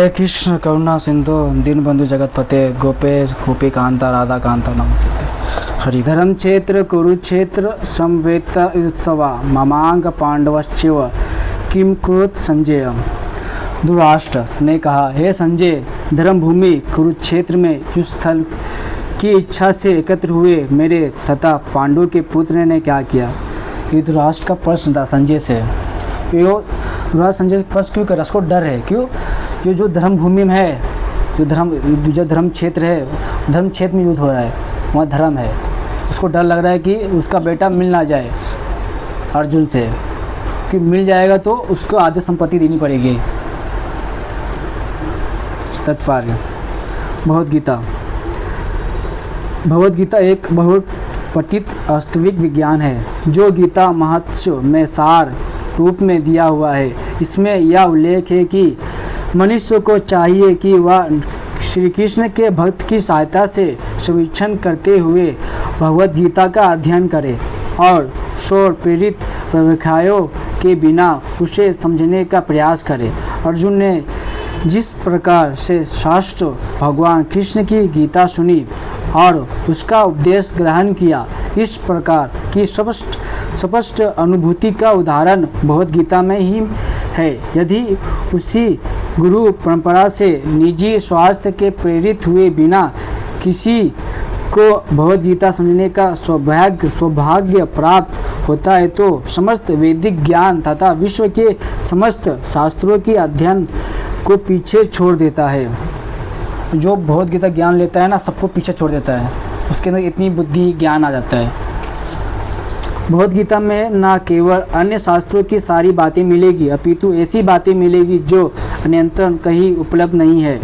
हे कृष्ण करुणा सिंधु दीनबंधु जगतपते गोपेश गोपी कांता राधा कांता नमस्ते। हरि धर्म क्षेत्र कुरुक्षेत्र समवेत उत्सवा ममांग पांडवश्चिव किम कुरुत संजय। धृतराष्ट्र ने कहा, हे संजय, धर्मभूमि कुरुक्षेत्र में युद्ध स्थल की इच्छा से एकत्र हुए मेरे तथा पांडु के पुत्र ने क्या किया। ये धृतराष्ट्र का प्रश्न था संजय से। धृतराष्ट्र संजय प्रश्न क्यों कर रहा, उसको डर है। क्यों? ये जो धर्मभूमि में है, जो धर्म क्षेत्र है, धर्म क्षेत्र में युद्ध हो रहा है, वहाँ धर्म है। उसको डर लग रहा है कि उसका बेटा मिल ना जाए अर्जुन से, कि मिल जाएगा तो उसको आधी संपत्ति देनी पड़ेगी। तत्पर्य भगवद गीता एक बहुत पठित वास्तविक विज्ञान है जो गीता महत्व में सार रूप में दिया हुआ है। इसमें यह उल्लेख है कि मनुष्य को चाहिए कि वह श्री कृष्ण के भक्त की सहायता से सर्वेक्षण करते हुए भगवद गीता का अध्ययन करे और शोर प्रेरित व्याख्याओं के बिना उसे समझने का प्रयास करे। अर्जुन ने जिस प्रकार से शास्त्र भगवान कृष्ण की गीता सुनी और उसका उपदेश ग्रहण किया, इस प्रकार की स्पष्ट अनुभूति का उदाहरण भगवद गीता में ही है। यदि उसी गुरु परंपरा से निजी स्वास्थ्य के प्रेरित हुए बिना किसी को भगवद गीता समझने का सौभाग्य प्राप्त होता है तो समस्त वैदिक ज्ञान तथा विश्व के समस्त शास्त्रों के अध्ययन को पीछे छोड़ देता है। जो भगवद गीता ज्ञान लेता है ना, सबको पीछे छोड़ देता है। उसके अंदर इतनी बुद्धि ज्ञान आ जाता है। भगवद गीता में न केवल अन्य शास्त्रों की सारी बातें मिलेगी, अपितु ऐसी बातें मिलेगी जो अन्यत्र कहीं उपलब्ध नहीं है।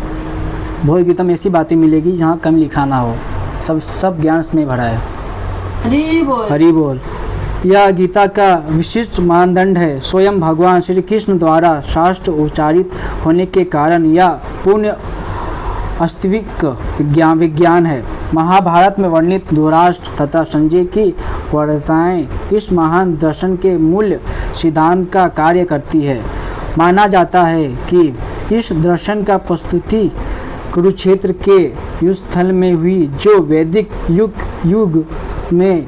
भगवद गीता में ऐसी बातें मिलेगी जहाँ कम लिखा ना हो। सब ज्ञान इसमें भरा है। हरि बोल। यह गीता का विशिष्ट मानदंड है। स्वयं भगवान श्री कृष्ण द्वारा शास्त्र उच्चारित होने के कारण यह पूर्ण वास्तविक विज्ञान है। महाभारत में वर्णित धृतराष्ट्र तथा संजय की वार्ताएं इस महान दर्शन के मूल सिद्धांत का कार्य करती है। माना जाता है कि इस दर्शन का प्रस्तुति कुरुक्षेत्र के युद्ध स्थल में हुई, जो वैदिक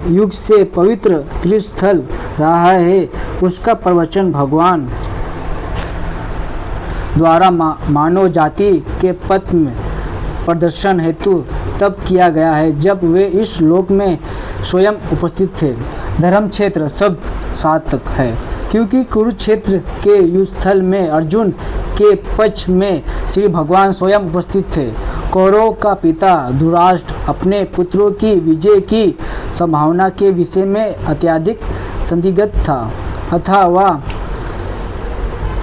युग से पवित्र त्रिस्थल रहा है। उसका प्रवचन भगवान द्वारा मानव जाति के पथ में प्रदर्शन हेतु तब किया गया है जब वे इस लोक में स्वयं उपस्थित थे। धर्म क्षेत्र शब्द सार्थक है क्योंकि कुरुक्षेत्र के युद्ध स्थल में अर्जुन के पक्ष में श्री भगवान स्वयं उपस्थित थे। कौरवों का पिता धृतराष्ट्र अपने पुत्रों की विजय की संभावना के विषय में अत्यधिक संदिग्ध था अतः वह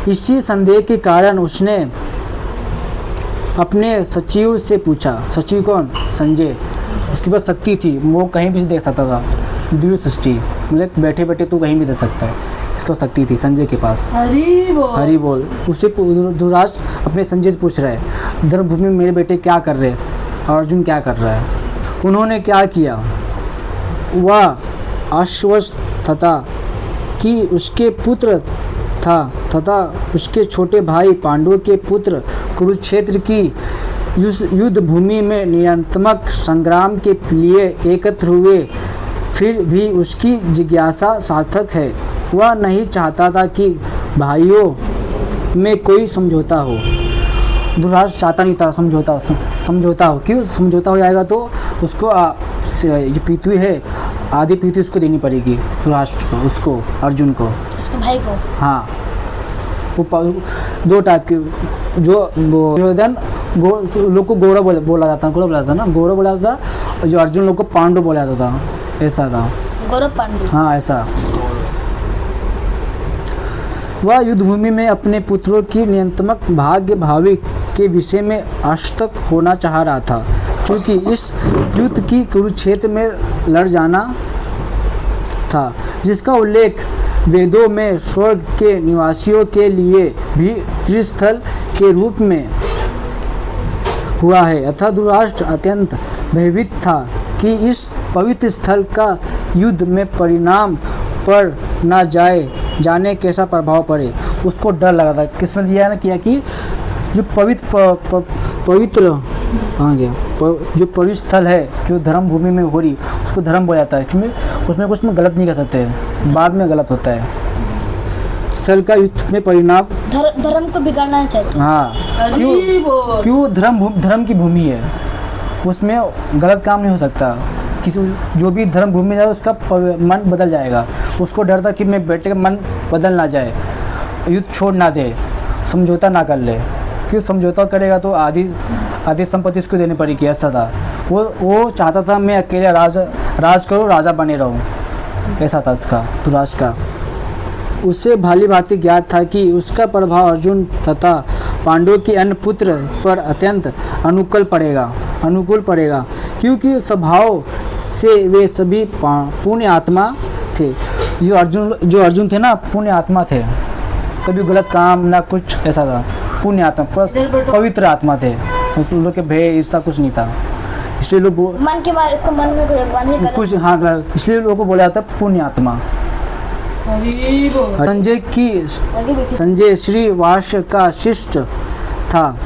इसी संदेह के कारण उसने अपने सचिव से पूछा। सचिव कौन? संजय। उसके पास शक्ति थी, वो कहीं भी देख सकता था। दिव्य सृष्टि मतलब बैठे बैठे तू कहीं भी दे सकता है। इसको शक्ति थी संजय के पास। हरि बोल। उससे धृतराष्ट्र अपने संजय से पूछ रहा है, धर्मभूमि में मेरे बेटे क्या कर रहे हैं और अर्जुन क्या कर रहा है। उन्होंने क्या किया? वह आश्वस्त था कि उसके पुत्र था तथा उसके छोटे भाई पांडु के पुत्र कुरुक्षेत्र की युद्ध भूमि में निरंतमक संग्राम के लिए एकत्र हुए। फिर भी उसकी जिज्ञासा सार्थक है। वह नहीं चाहता था कि भाइयों में कोई समझौता हो। धृतराष्ट्र चाहता नहीं था समझौता हो। क्यों? समझौता हो जाएगा तो उसको जो पृथ्वी है, आधी पृथ्वी उसको देनी पड़ेगी। धृतराष्ट्र को, उसको, अर्जुन को, उसके भाई को। हाँ, वो दो टाइप के, जो दुर्योधन लोग को गौरव बोला जाता ना, गौरव बोला जाता था, और जो अर्जुन लोग को पांडु बोला जाता था। ऐसा था गौरव पांडु। हाँ, ऐसा। वह युद्धभूमि में अपने पुत्रों की नियंत्मक भाग्य भावी के विषय में आसक्त होना चाह रहा था, क्योंकि इस युद्ध की कुरुक्षेत्र में लड़ जाना था, जिसका उल्लेख वेदों में स्वर्ग के निवासियों के लिए भी त्रिस्थल के रूप में हुआ है। अतः धृतराष्ट्र अत्यंत भयभीत था कि इस पवित्र स्थल का युद्ध में परिणाम पर न जाने कैसा प्रभाव पड़े। उसको डर लगा था। किसमें दिया ना किया कि जो पवित्र कहाँ गया, जो पवित्र स्थल है जो धर्म भूमि में हो रही उसको धर्म बोला जाता है, क्योंकि उसमें कुछ में गलत नहीं कर सकते, बाद में गलत होता है। स्थल का युद्ध में परिणाम धर्म को बिगाड़ना नहीं चाहते। हाँ, क्यों धर्म की भूमि है, उसमें गलत काम नहीं हो सकता। किसी जो भी धर्म भूमि में जाए उसका मन बदल जाएगा, उसको डर था कि मैं बेटे का मन बदल ना जाए, युद्ध छोड़ ना दे, समझौता ना कर ले, क्यों समझौता करेगा तो आधी संपत्ति उसको देनी पड़ेगी, ऐसा था। वो चाहता था मैं अकेले राज करूँ, राजा बने रहूँ, ऐसा था उसका दुराष्ट्र का। उसे भाली भांति ज्ञात था कि उसका प्रभाव अर्जुन तथा पांडवों के अन्य पुत्र पर अत्यंत अनुकूल पड़ेगा, क्योंकि स्वभाव से वे सभी पुण्य आत्मा थे। जो अर्जुन थे ना, पुण्य आत्मा थे, कभी गलत काम ना कुछ, ऐसा था, पुण्य आत्मा, पवित्र आत्मा थे, उस लोग के भय ईर्षा कुछ नहीं था। इसलिए लोग मन के मारे इसको मन में कुछ, हाँ, इसलिए लोगों को बोला जाता है पुण्य आत्मा। संजय श्री वाष्य का शिष्ट था,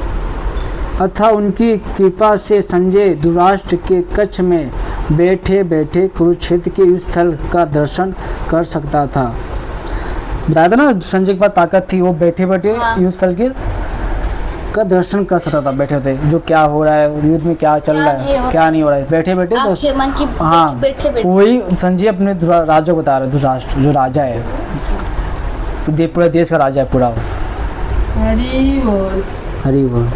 अतः उनकी कृपा से संजय धृतराष्ट्र के कक्ष में बैठे बैठे कुरुक्षेत्र के युद्ध स्थल का दर्शन कर सकता था। बताया था ना, संजय के पास ताकत थी, वो बैठे बैठे युद्ध स्थल का दर्शन कर सकता था, बैठे थे, जो क्या हो रहा है युद्ध में, क्या चल रहा है, क्या नहीं हो रहा है, बैठे बैठे। हाँ, वही संजय अपने राजा को बता रहे, धृतराष्ट्र जो राजा है, तो पूरे देश का राजा है पूरा। हरि बोल।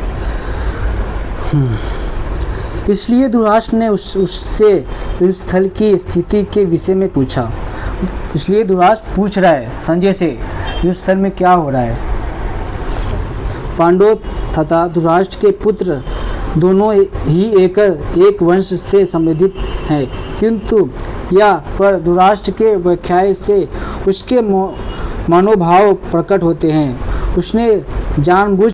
इसलिए धृतराष्ट्र ने उससे इस स्थल की स्थिति के विषय में पूछा। इसलिए धृतराष्ट्र पूछ रहा है संजय से, इस स्थल में क्या हो रहा है। पांडव तथा धृतराष्ट्र के पुत्र दोनों ही एक वंश से संबंधित हैं, किंतु यह पर धृतराष्ट्र के व्याख्या से उसके मनोभाव प्रकट होते हैं। उसने जानबूझ